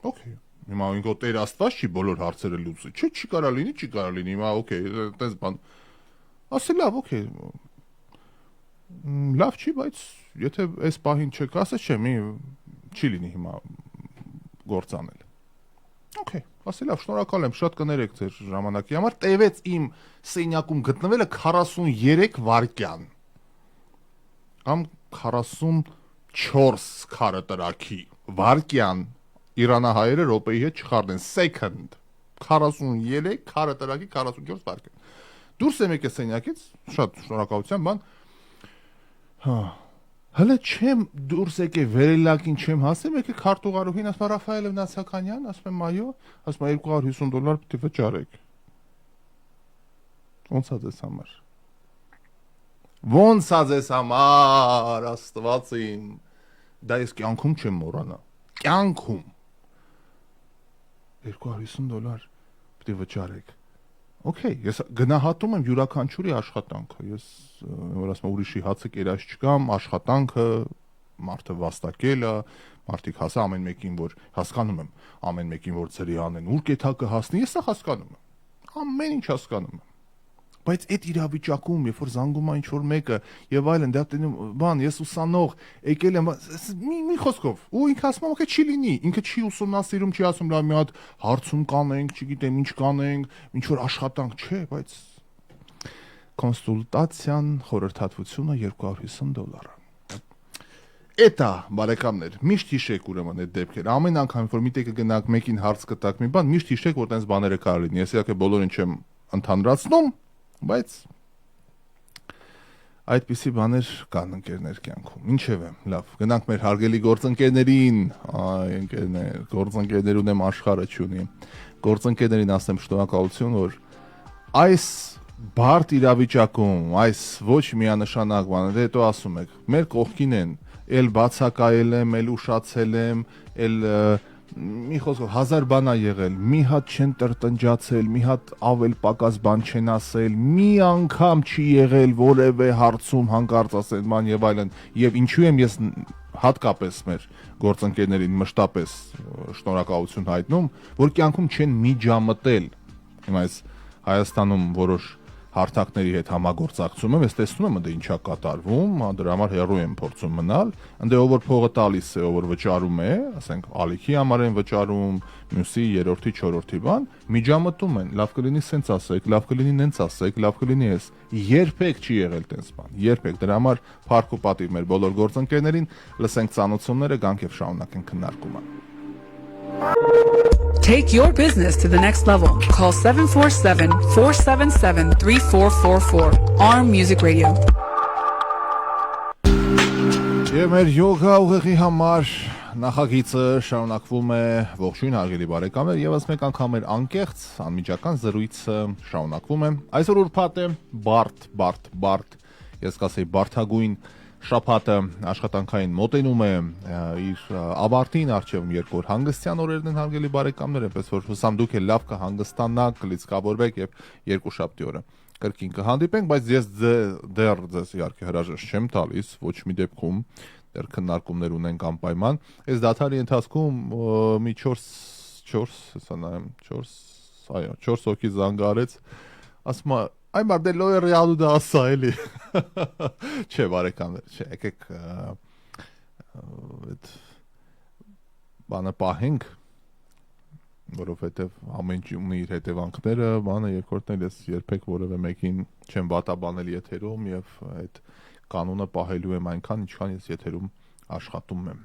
Speaker 1: Okay, հիմա ինքո Տեր Աստված չի բոլոր հարցերը լուծի, չի կարա լինի, հիմա, այդպես բան, ասի լավ, լավ չի, բայց եթե այս պահին չեք, ասեց չէ, չի լինի հիմա գործ անել։ Ասի լավ, շնորհակալ եմ, շատ կներեք ձեր ժամանակի համար, տևեց իմ սենյակում գտնվելը 43 վայրկյան, կամ 44 քառետրակի վայրկյան, իրանահայերը րոպեի հետ չխառնեն, second, 43 քառետրակի 44 վայրկյան։ Դուրս եմ եկել սենյակից, շատ շնորհակալության բան, հələ չեմ դուրս եկել վերելակին չեմ հասել, եկել քարտուղարուհին, ասում է Ռաֆայել Նացականյան, ասում եմ այո, ասում է $250 պիտի վճարեք։ Ոնց է ձեզ համար։ Ոնց է ձեզ համար, Աստված իմ։ Դա ես կյանքում չեմ մոռանա։ Կյանքում $250 պիտի վճարեք։ Ես գնահատում եմ յուրաքանչյուրի աշխատանքը, ես որ ասում եմ ուրիշի հացը կերած չկամ, աշխատանքը, մարդը վաստակելը, մարդիկ հասա ամեն մեկին, որ հասկանում եմ, ամեն մեկին, որ ծրի անեն, ուր կեթակը հասնի, ես սա հասկանում եմ, ամեն ինչ հասկանում եմ, բայց այդ իրավիճակում, երբ որ զանգում է ինչ-որ մեկը եւ այլն, դա բան, ես ուսանող, եկել եմ, մի խոսքով, ու ինքը ասում է, չի լինի, ինքը չի ուսումնասիրում, չի ասում, լավ մի հատ հարցում կանենք, չգիտեմ ինչ կանենք, ինչ որ աշխատանք, չէ, բայց կոնսուլտացիան խորհրդատվությունը $250։ Էտա, բարեկամներ, միշտ հիշեք ուրեմն այդ դեպքերը, ամեն անգամ, որ միտեղ կգնաք մեկին հարց կտակ մի բան, միշտ հիշեք, որ տենց բաները կարող լինի, ես իհարկե բոլորին չեմ ընդհանրացնում, բայց այդպիսի բաներ կան ընկերներ կյանքում, ինչևէ, լավ, գնանք մեր հարգելի գործընկերներին, ընկերներ, գործընկերներ ունեմ աշխարհը չունի, գործընկերներին ասեմ շնորհակալություն, որ այս բարդ իրավիճակում, այս ոչ միանշանակ բաներ, հետո ասում եք, մեր կողքին են, էլ բացակայել եմ, էլ ուշացել եմ, էլ մի խոսքով 1000 բան ա եղել, մի հատ չեն տրտնջացել, մի հատ ավել պակաս բան չեն ասել, մի անգամ չի եղել որևէ հարցում հանկարծ ասել բան եւ այլն, եւ ինչու եմ ես հատկապես մեր գործընկերներին մշտապես շնորհակալություն հայտնում, որ կյանքում չեն միջամտել։ Հիմա այս Հայաստանում որոշ հարթակների հետ համագործակցում եմ, ես տեսնում եմ ընդ ինչա կատարվում, դրա համար հեռու եմ փորձում մնալ, ընդ ով որ փողը տալիս է, ով որ վճարում է, ասենք ալիքի համար են վճարում, մյուսի, երրորդի, չորրորդի բան, միջամտում են, լավ կլինի սենց ասեք, լավ կլինի նենց ասեք, լավ կլինի էս։ Երբեք չի եղել տենց բան, երբեք։ Դրա համար փառք ու պատիվ մեր բոլոր գործընկերներին, լսենք ծանոթությունները, գանք եւ շարունակենք քննարկումը։
Speaker 2: Take your business to the next level. Call 747-477-3444. Arm Music Radio.
Speaker 1: Եվ մեր յոգա ուղեղի համար նախագիծը շարունակվում է, ողջույն հարգելի բարեկամներ, եւս մեկ անգամ մեր անկեղծ անմիջական զրույցը շարունակվում է։ Այսօր ուրբաթ է, բարդ, ես կասեի բարդագույն շաբաթը աշխատանքային մոտենում է իր ավարտին, առջևում երկու օր հանգստյան օրերն են հարգելի բարեկամներ, այնպես որ հուսամ դուք էլ լավ կհանգստանաք, կլիցքավորվեք եւ երկուշաբթի օրը կրկին կհանդիպենք, բայց ես դեռ ձեզ իհարկե հրաժեշտ չեմ տալիս, ոչ մի դեպքում, դեռ քննարկումներ ունենք անպայման։ Այս դաթարի ընթացքում մի 4 հոգի զանգ արեց, ասում է Այ մարդ դե լո է ռեալու դա ասա էլի։ Չէ, բարեկամներ, չէ, եկեք այդ բանը պահենք, որովհետև ամեն ինչ ունի իր հետևանքները, բանը երկրորդն էլ ես երբեք որևէ մեկին չեմ վատաբանել եթերում եւ այդ կանոնը պահելու եմ այնքան, ինչքան ես եթերում աշխատում եմ։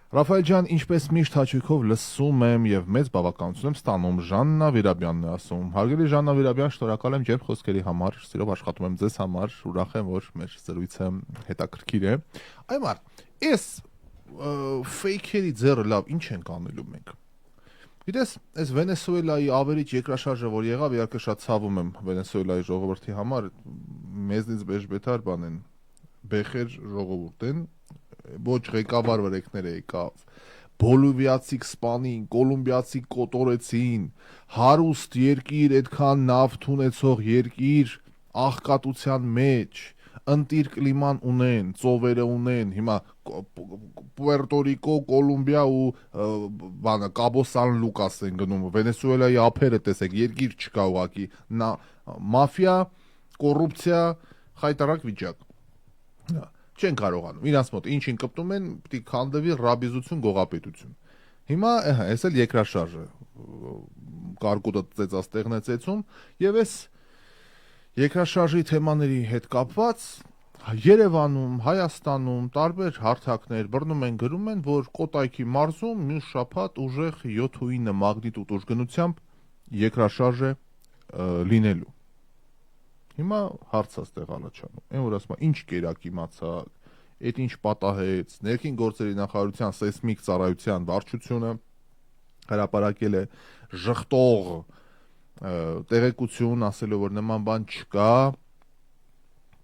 Speaker 1: Ռաֆայել ջան, ինչպես միշտ հաճույքով լսում եմ եւ մեծ բավականություն եմ ստանում, Ժաննա Վիրաբյանն է ասում։ Հարգելի Ժաննա Վիրաբյան, շնորհակալ եմ ջերմ խոսքերի համար, սիրով աշխատում եմ ձեզ համար, ուրախ եմ, որ մեր զրույցը հետաքրքիր է։ Այ մարդ, այս ֆեյքերի ձեռը լավ, ինչ ենք անելու մենք։ Գիտես, այս Վենեսուելայի ավերիչ երկրաշարժը, որ եղավ, իհարկե շատ ցավում եմ Վենեսուելայի ժողովրդի համար, մեզնից բեժբետար բան են, բեխեր ժողովուրդ են, ոչ ղեկավար վրեկները եկավ, բոլիվիացի կսպանին, կոլումբիացի կոտորեցին, հարուստ երկիր, այդքան նավթ ունեցող երկիր, աղքատության մեջ, ընտիր կլիման ունեն, ծովերը ունեն, հիմա Պուերտո Ռիկո, Կոլումբիա ու բանը Կաբո Սան Լուկաս են գնում, Վենեսուելայի ափերը տեսեք, երկիր չկա ուղղակի, մաֆիա, կոռուպցիա, խայտարակ վիճակ։ Չեն կարողանում, իրանց մոտ ինչին կպտում են, պիտի քանդվի ռաբիզություն, գողապետություն։ Հիմա այս էլ երկրաշարժը, կարկուտը ծեծած տեղն է ծեծում, եւ այս երկրաշարժի թեմաների հետ կապված Երևանում, Հայաստանում տարբեր հարթակներ բռնում են գրում են, որ Կոտայքի մարզում մյուս շաբաթ ուժեղ 7.9 մագնիտուդ ուժգնությամբ երկրաշարժ է լինելու։ Հիմա հարցը ստեղ առաջանում։ Այն որ ասում է, ինչ կերակ իմացակ, այդ ինչ պատահեց, ներքին գործերի նախարարության սեյսմիկ ծառայության վարչությունը հրապարակել է ժխտող տեղեկություն, ասելով որ նման բան չկա,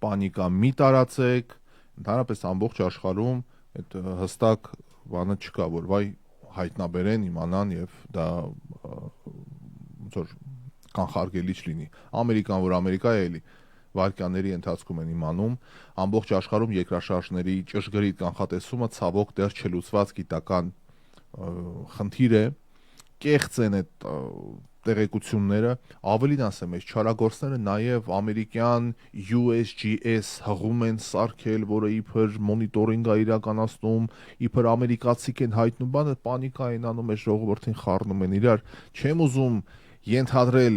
Speaker 1: պանիկա մի տարածեք, ընդհանրապես ամբողջ աշխարհում այդ հստակ բանը չկա, որ վայ հայտնաբերեն, իմանան եւ դա ոնց որ կանխարգելիչ լինի։ Ամերիկան, որ Ամերիկա է էլի, վարկյաների ընթացքում են իմանում, ամբողջ աշխարհում երկրաշարժների ճշգրիտ կանխատեսումը ցավոք դեռ չլուծված գիտական խնդիր է, կեղծ են այդ տեղեկությունները, ավելին ասեմ, այս չարագործները նաև ամերիկյան USGS հղում են սարքել, որը իբր մոնիտորինգ է իրականացնում, իբր ամերիկացիք են հայտնում, բանը պանիկա են անում, այս ժողովրդին խառնում են իրար, չեմ ուզում ենթադրել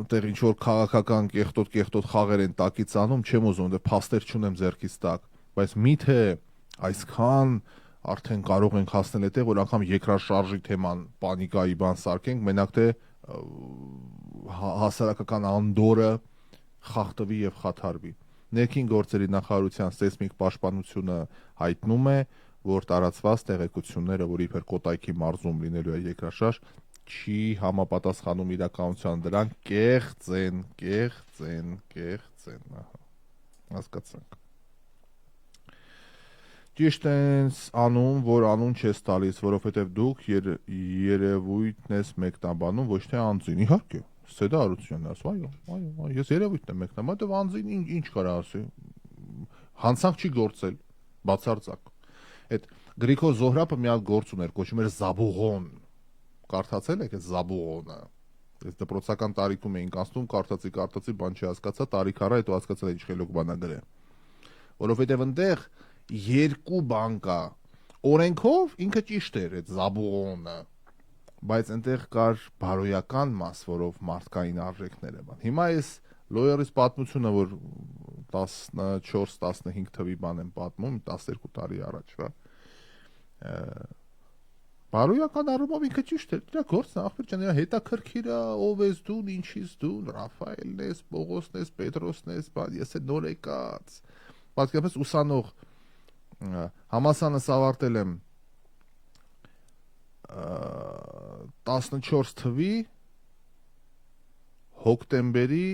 Speaker 1: տեղ ինչ որ քաղաքական կեղտոտ խաղեր են տակից անում, չեմ ուզում, դե փաստեր չունեմ ձեռքից տակ, բայց միթե այսքան արդեն կարող ենք հասնել այդտեղ, որ անգամ երկրաշարժի թեման պանիկայի բան սարքենք, մենակ թե հասարակական անդորը խախտվի եւ խաթարվի։ Ներքին գործերի նախարարության սեյսմիկ պաշտպանությունը հայտնում է, որ տարածված տեղեկությունները, որ իբր Կոտայքի մարզում լինելու է երկրաշարժ, չի համապատասխանում իրականության, դրանք կեղծ են, հասկացանք։ Ճիշտ ես անում, որ անուն չես տալիս, որովհետև դուք երևույթն ես մեկնաբանում, ոչ թե անձին, իհարկե, Սեդա Արությունյանն ասում, այո, ես երևույթն եմ մեկնաբանում, դե անձին ինչ կարա ասի, հանցանք չի գործել, բացարձակ։ Այդ Գրիգոր Զոհրաբը մի հատ գործ ուներ, կոչում էր Զաբուղոն, կարդացել եք այդ Զաբուղոնը, Այս դպրոցական տարիքում էինք անցնում, կարծացի, բան չհասկացա, տարիք առա, հետո հասկացա ինչ խելոք բան ա գրել։ Որովհետև այնտեղ երկու բան կա։ Օրենքով ինքը ճիշտ էր, այդ Զաբուղոնը, բայց այնտեղ կար բարոյական մաս, որով մարդկային արժեքները բան։ Հիմա այս լոյերից պատմությունը, որ 14-15 թվի բան եմ պատմում, 12 տարի առաջվա, բարոյական առումով ինքը ճիշտ էր, դրա գործն ախպեր ջան, հետաքրքիր է, ով ես դու, ինչից դու, Ռաֆայելն ես, Պողոսն ես, Պետրոսն ես, բան, ես էլ նոր եկած։ Պատկերապես ուսանող համալսարանս ավարտել եմ 14 թվի հոկտեմբերի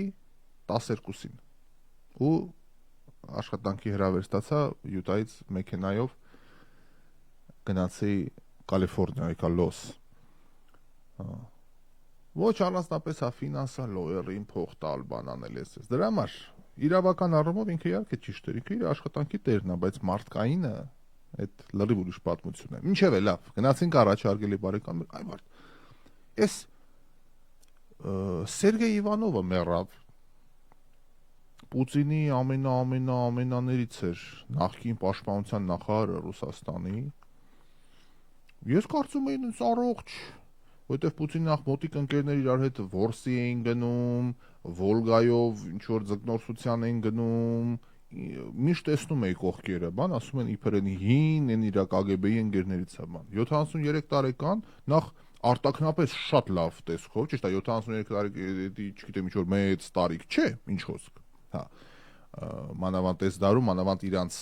Speaker 1: 12-ին ու աշխատանքի հրավեր ստացա Յուտայից մեքենայով գնացի Կալիֆոռնիա, եկա Լոս։ Ոչ առանձնապես ֆինանսա լոյերին փող տալ բան անել ես։ Դրա համար իրավական առումով ինքը իհարկե ճիշտ էր, ինքը իր աշխատանքի տերն է, բայց մարդկայինը այդ լրիվ ուրիշ պատմություն է։ Ինչև է լավ, գնացինք առաջ հարգելի բարեկամ, այ մարդ։ Էս Սերգեյ Իվանովը մեռավ։ Պուտինի ամենաներից էր նախկին պաշտպանության նախարարը Ռուսաստանի։ Ես կարծում եմ ինձ առողջ, որովհետև Պուտինի նախ մոտիկ ընկերներ իրար հետ որսի էին գնում, Վոլգայով ինչ որ ձգնորսության էին գնում, միշտ տեսնում էի կողքերը, բան ասում են իբր են հին, են իր KGB-ի ընկերներից է բան։ 73 տարեկան նախ արտաքնապես շատ լավ տեսքով, ճիշտ է 73 տարեկան, չգիտեմ ինչ որ մեծ տարիք չէ, ինչ խոսք։ Հա, մանավանդ այս դարում, մանավանդ իրանց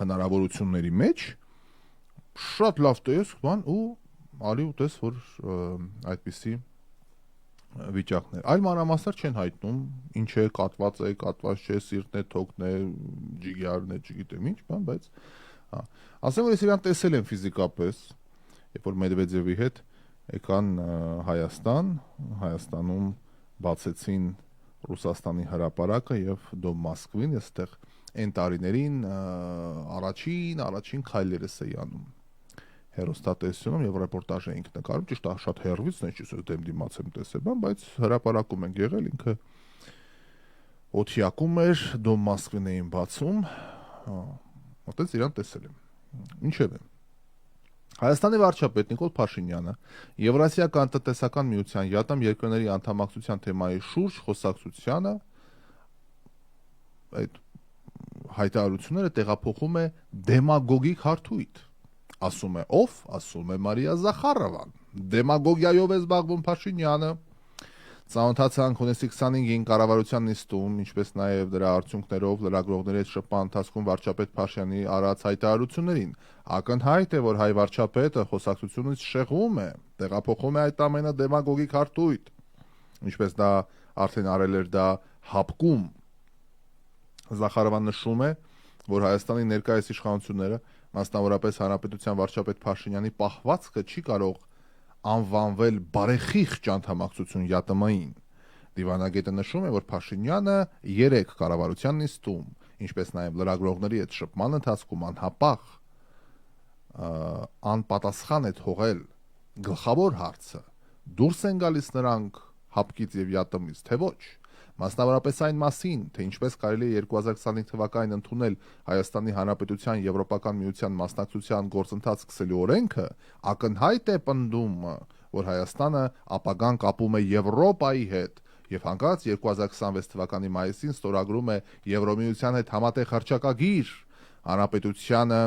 Speaker 1: հնարավորությունների մեջ շատ լավ տեսք, բան ու արի ու տես, որ այդպիսի վիճակներ։ Այլ մանրամասներ չեն հայտնում, ինչ է, կատված չէ, սիրտն է, թոքն է, ջիգարն է, չգիտեմ ինչ, բան, բայց հա, ասեմ որ ես իրան տեսել եմ ֆիզիկապես, երբ որ Մեդվեդևի հետ եկան Հայաստանում բացեցին Ռուսաստանի հրապարակը եւ Դոմ Մոսկվին, ես այդտեղ այն տարիներին առաջին քայլերս էի անում հեռուստատեսությունում եւ ռեպորտաժ էինք նկարում, ճիշտ է շատ հեռվից նույնիսկ ես դեմ դիմաց եմ տեսել, բայց հրապարակում ենք եղել, ինքը օթյակում էր, Դոմ Մոսկվին էին բացում, այդտեղ իրան տեսել եմ։ Ինչեւ է Հայաստանի վարչապետ Նիկոլ Փաշինյանը Եվրասիական տնտեսական միության ԵԱՏՄ երկրների անդամակցության թեմայի շուրջ խոսակցությանը այդ հայտարարությունները տեղափոխում է դեմագոգիկ հարթույթ։ Ասում է ով, ասում է Մարիա Զախարովան։ Դեմագոգիայով է զբաղվում Փաշինյանը։ Ծանոթացանք հունիսի 25-ին կառավարության նիստում, ինչպես նաև դրա արդյունքներով լրագրողների հետ շփման ընթացքում վարչապետ Փաշինյանի արած հայտարարություններին։ Ակնհայտ է, որ հայ վարչապետը խոսակցությունից շեղվում է, տեղափոխում է այդ ամենը դեմագոգիկ հարթույթ, ինչպես դա արդեն արել էր դա հապկում։ Զախարովան նշում է, որ Հայաստանի ներկայիս իշխանությունները, մասնավորապես Հանրապետության վարչապետ Փաշինյանի պահվածքը չի կարող անվանվել բարեխիղճ անդամակցություն ԵԱՏՄ-ին։ Դիվանագետը նշում է, որ Փաշինյանը 3 կառավարության նիստում, ինչպես նաև լրագրողների հետ շփման ընթացքում անհապաղ անպատասխան է թողել գլխավոր հարցը. դուրս են գալիս նրանք հապկից եւ ԵԱՏՄ-ից, թե ոչ։ Մասնավորապես այն մասին, թե ինչպես կարելի է 2025 թվականին ընդունել Հայաստանի Հանրապետության Եվրոպական միության մասնակցության գործընթաց սկսելու օրենքը, ակնհայտ է պնդում, որ Հայաստանը ապագան կապում է Եվրոպայի հետ եւ հանկարծ 2026 թվականի մայիսին ստորագրում է Եվրոմիության հետ համատեղ հռչակագիր Հանրապետությանը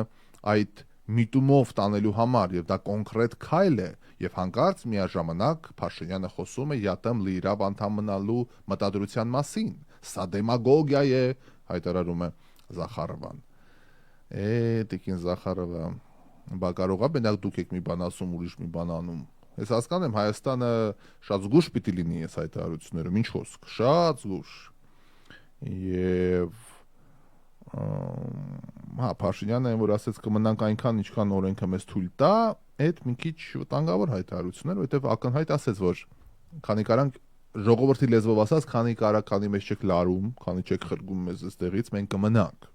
Speaker 1: այդ միտումով տանելու համար եւ դա կոնկրետ քայլ է եւ հանկարծ միաժամանակ Փաշինյանը խոսում է ԵԱՏՄ լիիրավ անդամ մնալու մտադրության մասին։ Սա դեմագոգիա է, հայտարարում է Զախարովան։ Տիկին Զախարովա, բա կարող է բնակ դուք եք մի բան ասում, ուրիշ մի բան անում։ Ես հասկանում եմ Հայաստանը շատ զգուշ պիտի լինի այս հայտարարություններում, ինչ խոսք, շատ զգուշ։ Եվ հա Փաշինյանը որ ասեց կմնանք այնքան ինչքան օրենքը մեզ թույլ տա, այդ մի քիչ վտանգավոր հայտարարություններ, որովհետև ակնհայտ ասեց, որ քանի կարանք ժողովրդի լեզվով ասած, քանի կարա, քանի մեզ չեք լարում, քանի չեք խրգում մեզ այստեղից, մենք կմնանք։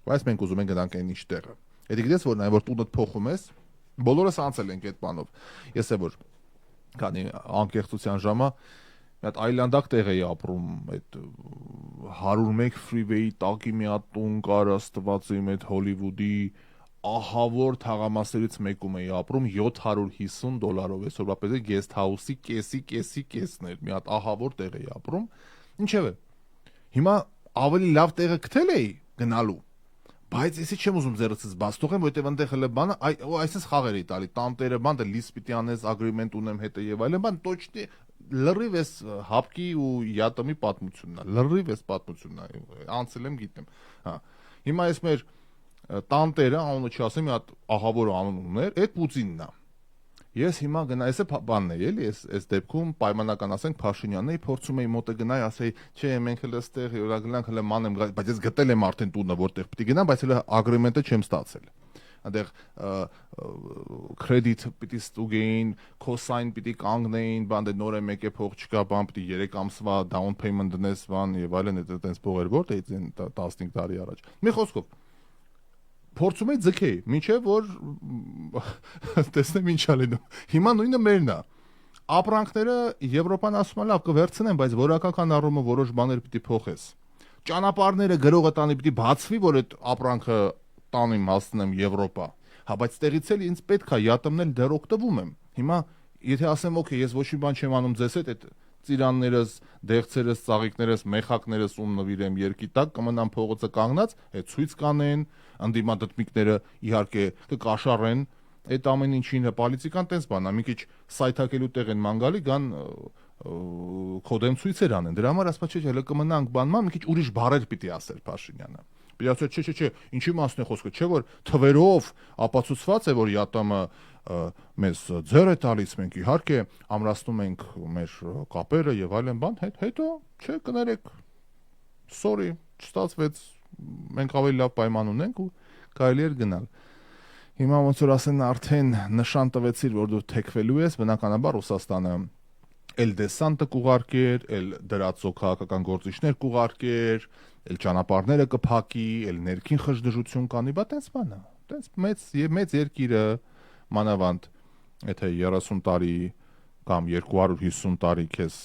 Speaker 1: Բայց մենք ուզում ենք գնանք այն ինչ տեղը։ Եթե գիտես որ նայ որ տունդ փոխում ես, բոլորս անցել ենք այդ բանով։ Ես է որ քանի անկեղծության ժամը մի հատ այլանդակ տեղ էի ապրում, այդ 101 freeway-ի տակի մի հատ տուն կար, աստվածի իմ այդ Հոլիվուդի ահավոր թաղամասերից մեկում էի ապրում $750, այսօրվա պես guest house-ի կեսն էր, մի հատ ահավոր տեղ էի ապրում, ինչևէ, հիմա ավելի լավ տեղը գտել էի գնալու, բայց եսի չեմ ուզում ձեռքից բաց թողեմ, որովհետև այնտեղ հələ բանը, այսպես խաղեր էի տալի, տանտերը բան, դե լիստ պիտի անես, ագրիմենտ ունեմ հետը եւ այլն, բան точно լրիվ էս հապկի ու յատոմի պատմությունն է, լրիվ էս պատմությունն է, անցել եմ գիտեմ, հա։ Հիմա այս մեր տանտերը, անունը չասեմ, մի հատ ահավոր անուն ուներ, այդ Պուտինն է։ Ես հիմա գնա, էս է բանն է, էլի, այս դեպքում պայմանական ասենք Փաշինյանն էի, փորձում էի մոտը գնայի, ասեի, չէ, մենք հələ այստեղ յորա գնանք, հələ ման եմ, բայց ես գտել եմ արդեն տունը, որտեղ պիտի գնամ, բայց հələ ագրիմենտը չեմ ստացել։ Այնտեղ կրեդիտ պիտի ստուգեին, կոսայն պիտի կանգնեին, բան դե նոր է մեկ է փող չկա, բան պիտի 3 ամսվա down payment դնես, բան եւ այլն, այդպես փողեր որտե 15 տարի առաջ։ Մի խոսքով փորձում էի ձգեի, մինչև որ տեսնեմ ինչ ա լինում։ Հիմա նույնը մերն է։ Ապրանքները Եվրոպան ասում է լավ կվերցնեն, բայց որակական առումով որոշ բաներ պիտի փոխես։ Ճանապարհները գրողը տանի պիտի բացվի, որ այդ ապրանքը տանիմ հասցնեմ Եվրոպա։ Հա, բայց տեղից էլ ինձ պետք է յատմնել դեռ օգտվում եմ։ Հիմա եթե ասեմ, օքեյ, ես ոչ մի բան չեմ անում ձեզ հետ, այդ ծիրաններս, դեղցերս, ծաղիկներս, մեխակներս ում նվիրեմ երկի տակ, կմնամ փողոցը կանգնած, այդ ցույց կանեն, անդիմադդմիկները իհարկե կկաշառեն, այդ ամեն ինչին պոլիտիկան տենց բան է, մի քիչ սայթակելու տեղ են ման գալի, գան կոդեմ ցույցեր անեն։ Դրա համար ասած չէ, հələ կմնանք բանման, մի քիչ ուրիշ բառեր պիտի ասեր Փաշինյանը։ Պիտի ասել, չէ, ինչի մասն է խոսքը, չէ որ թվերով ապացուցված է, որ յատամը մեզ ձեռ է տալիս, մենք իհարկե ամրացնում ենք մեր կապերը եւ այլն բան, հետո չէ կներեք, sorry, չստացվեց, մենք ավելի լավ պայման ունենք ու կարելի էր գնալ։ Հիմա ոնց որ ասեն արդեն նշան տվեցիր, որ դու թեքվելու ես, բնականաբար Ռուսաստանը էլ դեսանտը կուղարկեր, էլ դրածո քաղաքական գործիչներ կուղարկեր, էլ ճանապարհները կփակի, էլ ներքին խժդժություն կանի, բա տենց բան է, տենց մեծ երկիրը մանավանդ եթե 30 տարի կամ 250 տարի քեզ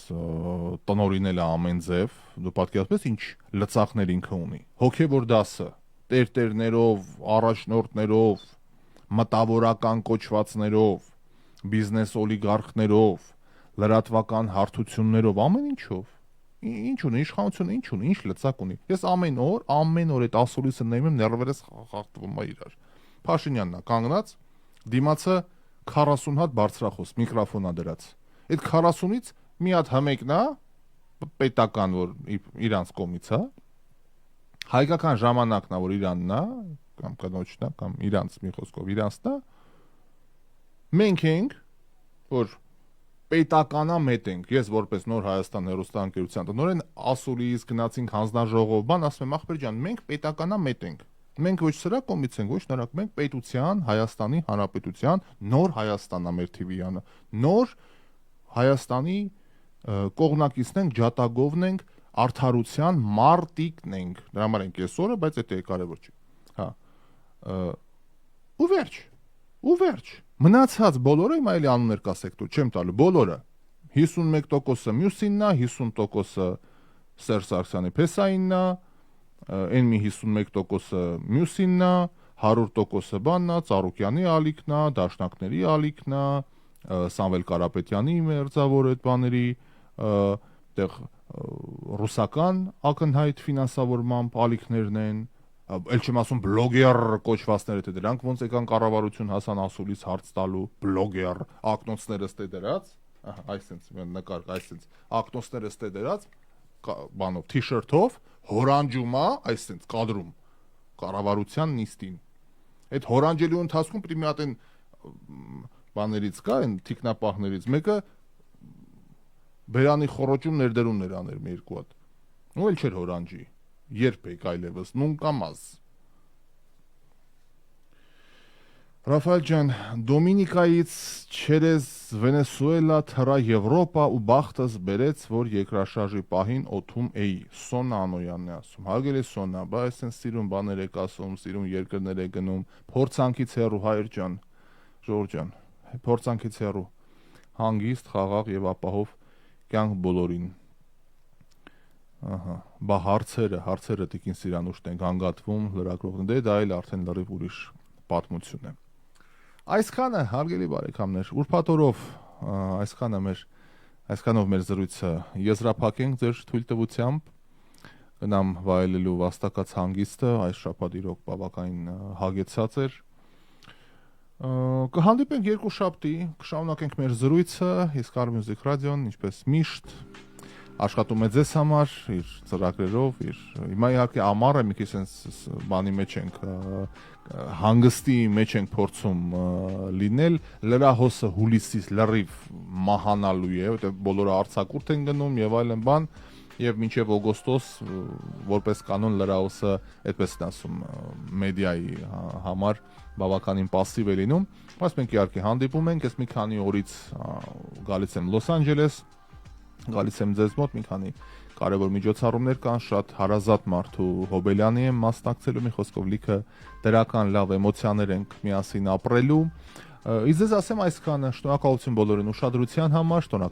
Speaker 1: տնորինել է ամեն ձև, դու պատկերացնես ինչ լծակներ ինքը ունի։ Հոգևոր դասը, տերտերներով, առաջնորդներով, մտավորական կոչվածներով, բիզնես օլիգարխներով, լրատվական հարթություններով, ամեն ինչով։ Ինչ ունի, իշխանությունը ինչ ունի, ինչ լծակ ունի։ Ես ամեն օր այդ ասուլիսը նայում եմ, ներվերս խախտվում է իրար։ Փաշինյանն է կանգնած, դիմացը 40 հատ բարձրախոս միկրոֆոն ա դրած։ Այդ 40-ից մի հատ հմեկն է, պետական, որ իրանց կողմից է, հայկական ժամանակն է, որ Իրանն է, կամ կնոջն է, կամ իրանց մի խոսքով իրանցն է, մենք ենք, որ պետականա մետ ենք, ես որպես նոր Հայաստան հեռուստաընկերության տնօրեն ասուլիս գնացինք հանձնաժողով, բան ասում եմ ախպեր ջան, մենք պետականա մետ ենք։ Մենք ոչ սրա կողմից ենք, ոչ նրա, մենք պետության, Հայաստանի Հանրապետության, նոր Հայաստանն է մեր TV-յանը, նոր Հայաստանի կողմնակիցն ենք, ջատագովն ենք, արդարության մարտիկն ենք։ Դրա համար ենք այսօրը, բայց դա է կարևոր չի։ Հա։ Ու վերջ։ Մնացած բոլորը հիմա էլի անուններ կա սեկտոր, չեմ տալու, բոլորը 51%-ը մյուսինն է, 50%-ը Սերժ Սարգսյանի փեսայինն է, այն մի 51%-ը մյուսինն է, 100%-ը բանն է, Ծառուկյանի ալիքն է, Դաշնակների ալիքն է, Սամվել Կարապետյանի մերձավոր այդ բաների, այդտեղ ռուսական ակնհայտ ֆինանսավորման ալիքներն են, էլ չեմ ասում բլոգեր կոչվածները, թե դրանք ոնց եկան կառավարություն հասան ասուլիս հարց տալու, բլոգեր, ակնոցները ստե դրած, այսինց նկար, այսինց ակնոցները ստե դրած, բանով, թիշերթով, հորանջումա, այսինց կադրում, կառավարության նիստին։ Այդ հորանջելու ընթացքում պիտի մի հատ են բաներից կա, են թիկնապահներից, մեկը բերանի խորոճում ներդրումներ աներ մի երկու հատ։ Ու էլ չէր հորանջի։ Երբեք այլևս, նունկա մազ։ Ռաֆայել ջան, Դոմինիկայից չերես Վենեսուելա թռա Եվրոպա ու բախտս բերեց, որ երկրաշարժի պահին օթում էի։ Սոնա Անոյանն է ասում։ Հարգելի Սոնա, բա այսեն սիրուն բաներ եք ասում, սիրուն երկրներ եք գնում, փորձանքից հեռու հայր ջան, Ժորժ ջան, փորձանքից հեռու, հանգիստ, խաղաղ եւ ապահով կյանք բոլորին։ Ահա, բա հարցերը Տիկին Սիրանուշն են հանգատվում լրագրողն, դա էլ արդեն լրիվ ուրիշ պատմություն է։ Այսքանը, հարգելի բարեկամներ, ուրբաթ օրով այսքանով մեր զրույցը եզրափակենք ձեր թույլտվությամբ, գնամ վայելելու վաստակած հանգիստը, այս շաբաթ իրոք բավականին հագեցած էր։ Կհանդիպենք երկուշաբթի, կշարունակենք մեր զրույցը, իսկ Ar Music Radio-ն ինչպես միշտ աշխատում է ձեզ համար իր ծրագրերով, հիմա իհարկե ամառը մի քիչ sense բանի մեջ ենք, հանգստի մեջ ենք փորձում լինել, լրահոսը հուլիսից լրիվ մահանալու է, որտեղ բոլորը արձակուրդ են գնում եւ այլն բան, եւ մինչեւ օգոստոս որպես կանոն լրահոսը, այդպես են ասում, մեդիայի համար բավականին пассив է լինում, բայց մենք իհարկե հանդիպում ենք, ես մի քանի օրից գալիս եմ Լոս Անջելես, գալիս եմ ձեզ մոտ, մի քանի կարևոր միջոցառումներ կան, շատ հարազատ մարդու Հոբելյանի եմ մասնակցելու, մի խոսքով լիքը դրական լավ էմոցիաներ ենք միասին ապրելու։ Իսկ ձեզ ասեմ այսքանը, շնորհակալություն բոլորին ուշադրության համար,